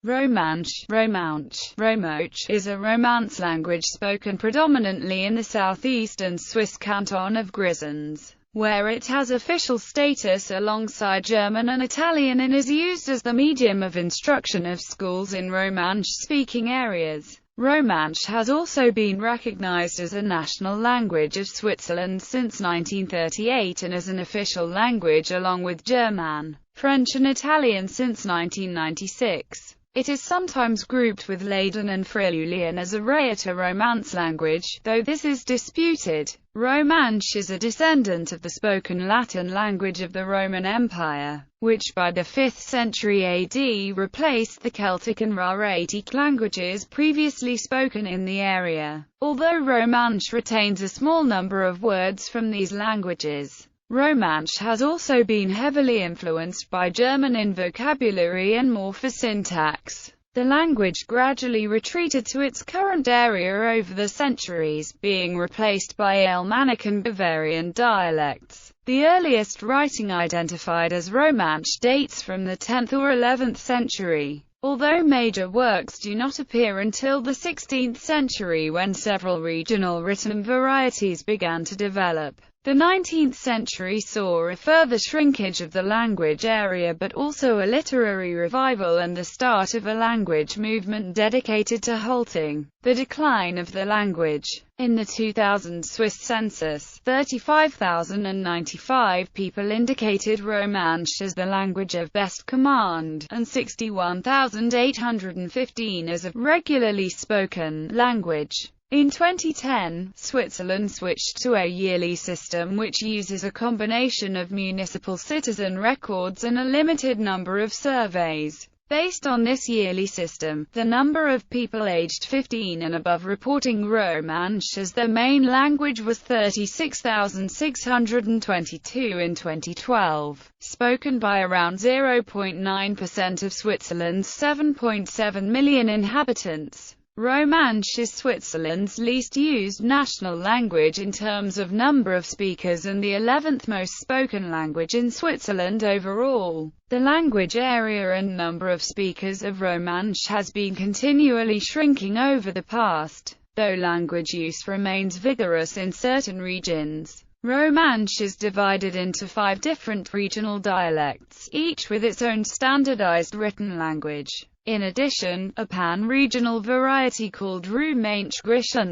Romansh, Romansh is a Romance language spoken predominantly in the southeastern Swiss canton of Grisons, where it has official status alongside German and Italian and is used as the medium of instruction of schools in Romansh-speaking areas. Romansh has also been recognized as a national language of Switzerland since 1938 and as an official language along with German, French and Italian since 1996. It is sometimes grouped with Latin and Friulian as a Rhaeto-romance language, though this is disputed. Romansh is a descendant of the spoken Latin language of the Roman Empire, which by the 5th century AD replaced the Celtic and Rhaetic languages previously spoken in the area. Although Romansh retains a small number of words from these languages, Romansh has also been heavily influenced by German in vocabulary and morphosyntax. The language gradually retreated to its current area over the centuries, being replaced by Alemannic and Bavarian dialects. The earliest writing identified as Romansh dates from the 10th or 11th century, although major works do not appear until the 16th century when several regional written varieties began to develop. The 19th century saw a further shrinkage of the language area but also a literary revival and the start of a language movement dedicated to halting the decline of the language. In the 2000 Swiss census, 35,095 people indicated Romansh as the language of best command, and 61,815 as a regularly spoken language. In 2010, Switzerland switched to a yearly system which uses a combination of municipal citizen records and a limited number of surveys. Based on this yearly system, the number of people aged 15 and above reporting Romansh as their main language was 36,622 in 2012, spoken by around 0.9% of Switzerland's 7.7 million inhabitants. Romansh is Switzerland's least used national language in terms of number of speakers and the 11th most spoken language in Switzerland overall. The language area and number of speakers of Romansh has been continually shrinking over the past, though language use remains vigorous in certain regions. Romansh is divided into 5 different regional dialects, each with its own standardized written language. In addition, a pan-regional variety called Romansh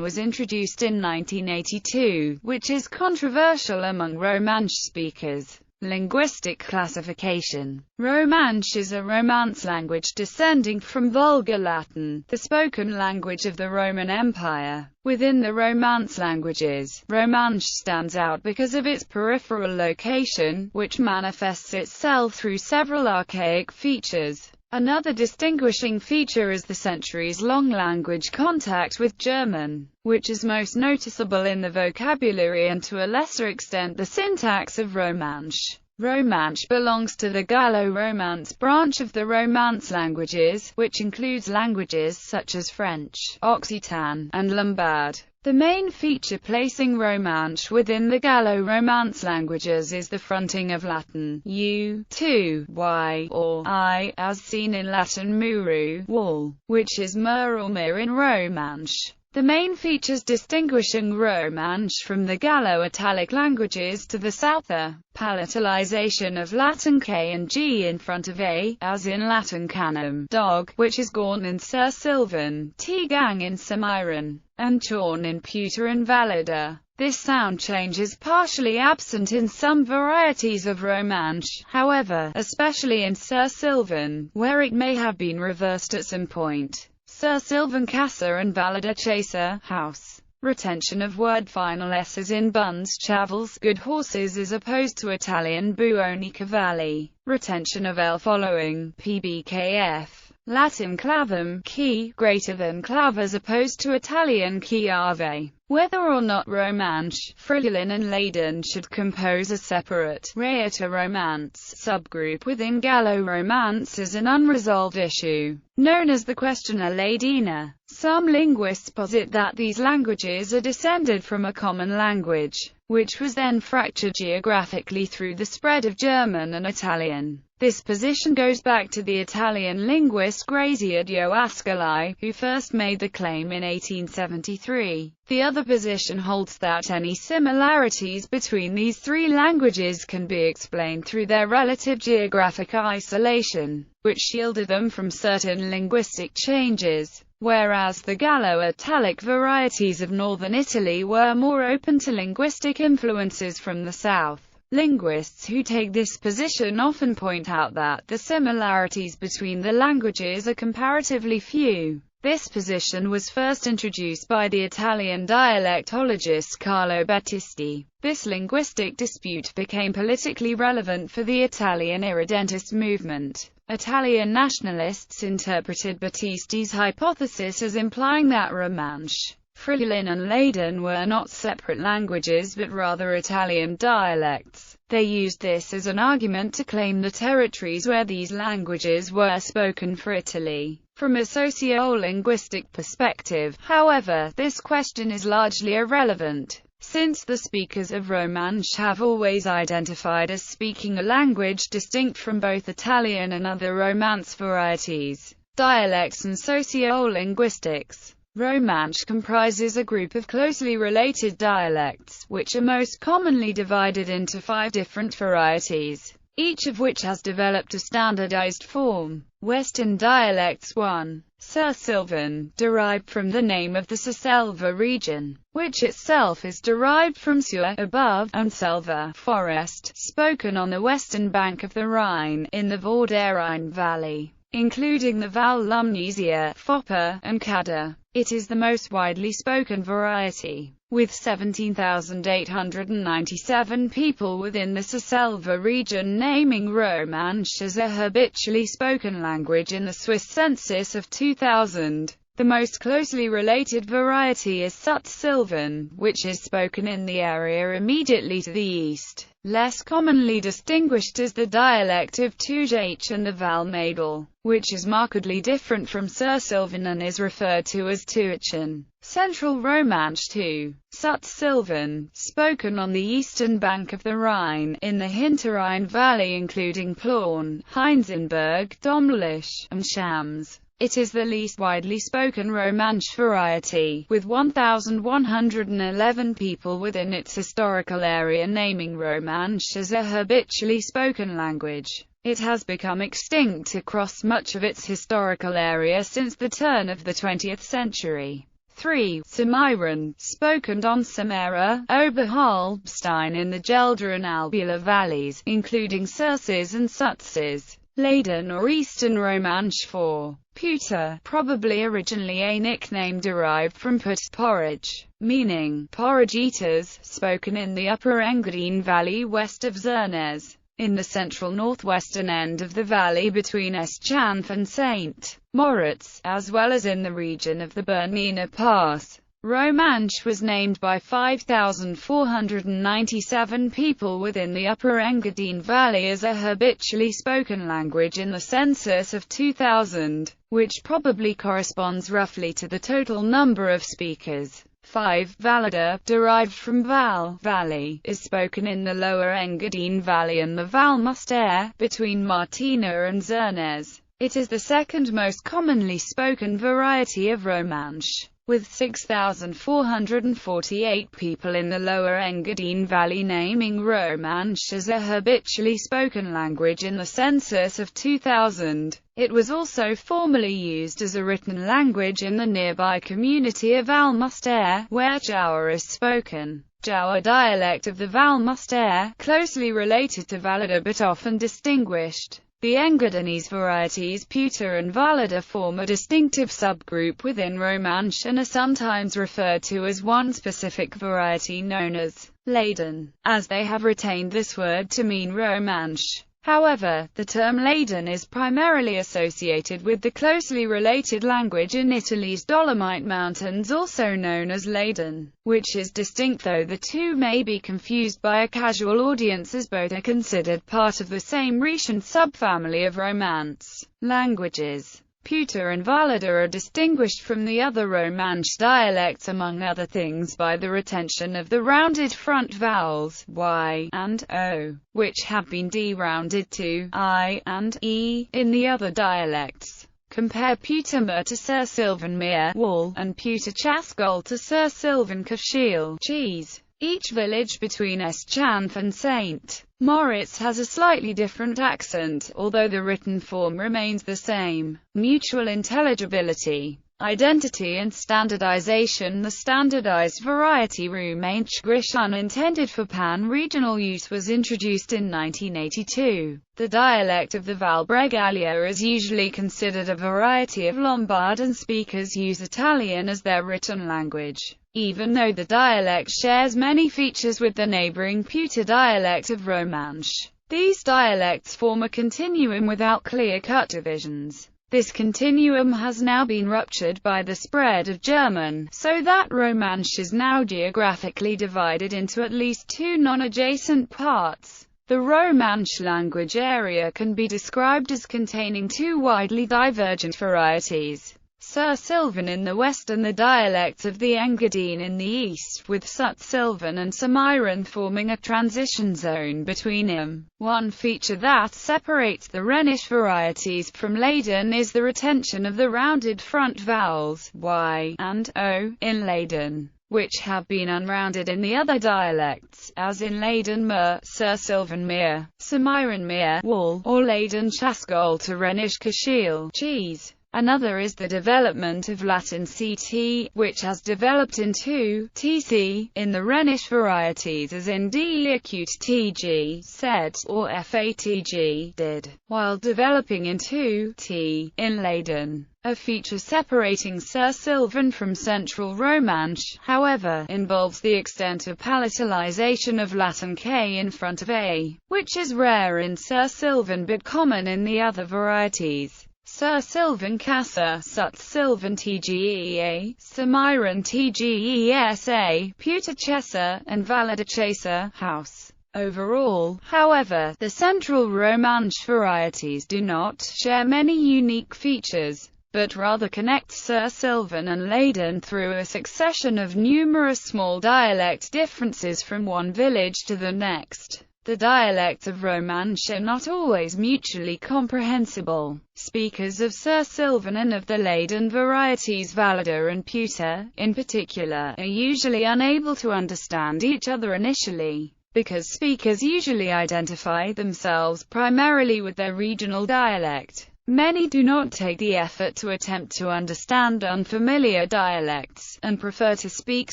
was introduced in 1982, which is controversial among Romansh speakers. Linguistic classification. Romansh is a Romance language descending from Vulgar Latin, the spoken language of the Roman Empire. Within the Romance languages, Romansh stands out because of its peripheral location, which manifests itself through several archaic features. Another distinguishing feature is the centuries-long language contact with German, which is most noticeable in the vocabulary and to a lesser extent the syntax of Romansh. Romansh belongs to the Gallo-Romance branch of the Romance languages, which includes languages such as French, Occitan, and Lombard. The main feature placing Romansh within the Gallo-Romance languages is the fronting of Latin U to Y or I, as seen in Latin muru, wall, which is mur or mir in Romansh. The main features distinguishing Romansh from the Gallo-Italic languages to the south are palatalization of Latin K and G in front of A, as in Latin canum, dog, which is Gorn in Sir Sylvan, T-gang in Semiran, and Chorn in Puter and Valida. This sound change is partially absent in some varieties of Romansh, however, especially in Sir Sylvan, where it may have been reversed at some point. Sir Sylvan Casa and Valida Chaser, house. Retention of word final s's in buns chavels, good horses as opposed to Italian buoni cavalli. Retention of L following, pbkf. Latin clavum, key, greater than clav as opposed to Italian chiave. Whether or not Romansh, Friulian and Leyden should compose a separate Rhaeto-romance subgroup within Gallo-romance is an unresolved issue, known as the Questionnaire Leydena. Some linguists posit that these languages are descended from a common language, which was then fractured geographically through the spread of German and Italian. This position goes back to the Italian linguist Graziadio Ascoli, who first made the claim in 1873. The other position holds that any similarities between these three languages can be explained through their relative geographic isolation, which shielded them from certain linguistic changes, whereas the Gallo-Italic varieties of northern Italy were more open to linguistic influences from the south. Linguists who take this position often point out that the similarities between the languages are comparatively few. This position was first introduced by the Italian dialectologist Carlo Battisti. This linguistic dispute became politically relevant for the Italian irredentist movement. Italian nationalists interpreted Battisti's hypothesis as implying that Romansh, Friulian and Leyden were not separate languages but rather Italian dialects. They used this as an argument to claim the territories where these languages were spoken for Italy. From a socio-linguistic perspective, however, this question is largely irrelevant, since the speakers of Romansh have always identified as speaking a language distinct from both Italian and other Romance varieties, dialects and socio-linguistics. Romansh comprises a group of closely related dialects, which are most commonly divided into 5 different varieties, each of which has developed a standardized form. Western dialects 1. Sursilvan, derived from the name of the Surselva region, which itself is derived from sur, above, and selva, forest, spoken on the western bank of the Rhine, in the Vorderrhein valley, including the Val Lumnezia, Foppa, and Cadda. It is the most widely spoken variety, with 17,897 people within the Surselva region naming Romansh as a habitually spoken language in the Swiss census of 2000. The most closely related variety is Sut-Silvan, which is spoken in the area immediately to the east, less commonly distinguished as the dialect of Tujach and the Val-Madel, which is markedly different from Sursilvan and is referred to as Tuachan. Central Romansh 2. Sut-Silvan, spoken on the eastern bank of the Rhine, in the Hinterrhein valley including Plauen, Heinzenberg, Domlich, and Schams. It is the least widely spoken Romansh variety, with 1,111 people within its historical area naming Romansh as a habitually spoken language. It has become extinct across much of its historical area since the turn of the 20th century. 3. Cimmerian, spoken on Samara, Oberhalbstein in the Gelder and Albula valleys, including Circes and Sutses. Leyden or Eastern Romansh 4. Puta, probably originally a nickname derived from put, porridge, meaning porridge eaters, spoken in the upper Engadine Valley west of Zernez, in the central northwestern end of the valley between Eschanth and St. Moritz, as well as in the region of the Bernina Pass. Romansh was named by 5,497 people within the upper Engadine Valley as a habitually spoken language in the census of 2000, which probably corresponds roughly to the total number of speakers. 5. Valida, derived from Val Valley, is spoken in the lower Engadine Valley and the Val Muster, between Martina and Zernez. It is the second most commonly spoken variety of Romansh, with 6,448 people in the lower Engadine Valley naming Romansh as a habitually spoken language in the census of 2000. It was also formerly used as a written language in the nearby community of Val Muster, where Jawa is spoken. Jawa dialect of the Val Muster, closely related to Valida but often distinguished. The Engadinese varieties Puta and Valida form a distinctive subgroup within Romansh and are sometimes referred to as one specific variety known as Leyden, as they have retained this word to mean Romansh. However, the term Leyden is primarily associated with the closely related language in Italy's Dolomite Mountains, also known as Leyden, which is distinct, though the two may be confused by a casual audience as both are considered part of the same Rhaetian subfamily of Romance languages. Puta and Valada are distinguished from the other Romansh dialects among other things by the retention of the rounded front vowels y and o, which have been de-rounded to I and e in the other dialects. Compare Puta to Sir Sylvan Mere, wool, and Puta Chasgol to Sir Sylvan Cashil, cheese. Each village between Eschanth and St. Moritz has a slightly different accent, although the written form remains the same. Mutual intelligibility, identity and standardization. The standardized variety Romansh Grishan intended for pan-regional use was introduced in 1982. The dialect of the Val Bregaglia is usually considered a variety of Lombard, and speakers use Italian as their written language, even though the dialect shares many features with the neighboring Puta dialect of Romansh. These dialects form a continuum without clear-cut divisions. This continuum has now been ruptured by the spread of German, so that Romansh is now geographically divided into at least two non-adjacent parts. The Romansh language area can be described as containing two widely divergent varieties: Sir Sylvan in the west and the dialects of the Engadine in the east, with Sut Sylvan and Cimmerian forming a transition zone between them. One feature that separates the Rhenish varieties from Leyden is the retention of the rounded front vowels y and o in Leyden, which have been unrounded in the other dialects, as in Leyden Mer, Sir Sylvan Mere, Cimmerian Mere, wool, or Leyden Chasgol to Rhenish Cashil, cheese. Another is the development of Latin ct, which has developed into tc in the Rhenish varieties, as in diacute tg, said, or fatg, did, while developing into t in Leyden. A feature separating Sir Sylvan from Central Romansh, however, involves the extent of palatalization of Latin k in front of a, which is rare in Sir Sylvan but common in the other varieties. Sir Sylvan Casa, Sut Sylvan Tgea, Cimmerian Tgesa, Puta Chesa, and Valada Chesa, house. Overall, however, the Central Romansh varieties do not share many unique features, but rather connect Sir Sylvan and Leyden through a succession of numerous small dialect differences from one village to the next. The dialects of Romansh are not always mutually comprehensible. Speakers of Sir Sylvan and of the Leyden varieties Valada and Puta, in particular, are usually unable to understand each other initially, because speakers usually identify themselves primarily with their regional dialect. Many do not take the effort to attempt to understand unfamiliar dialects, and prefer to speak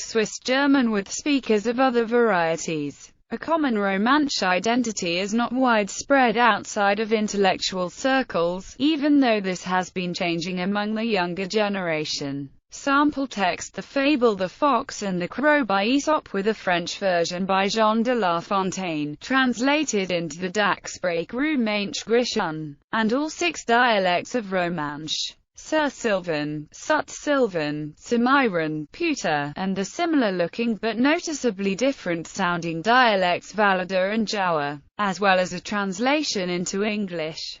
Swiss German with speakers of other varieties. A common Romansh identity is not widespread outside of intellectual circles, even though this has been changing among the younger generation. Sample text: The Fable The Fox and the Crow by Aesop, with a French version by Jean de La Fontaine, translated into the Daxbrake Romansh Grishan, and all 6 dialects of Romansh. Sir Sylvan, Sut Sylvan, Cimmerian, Puta, and the similar-looking but noticeably different-sounding dialects Valada and Jawa, as well as a translation into English.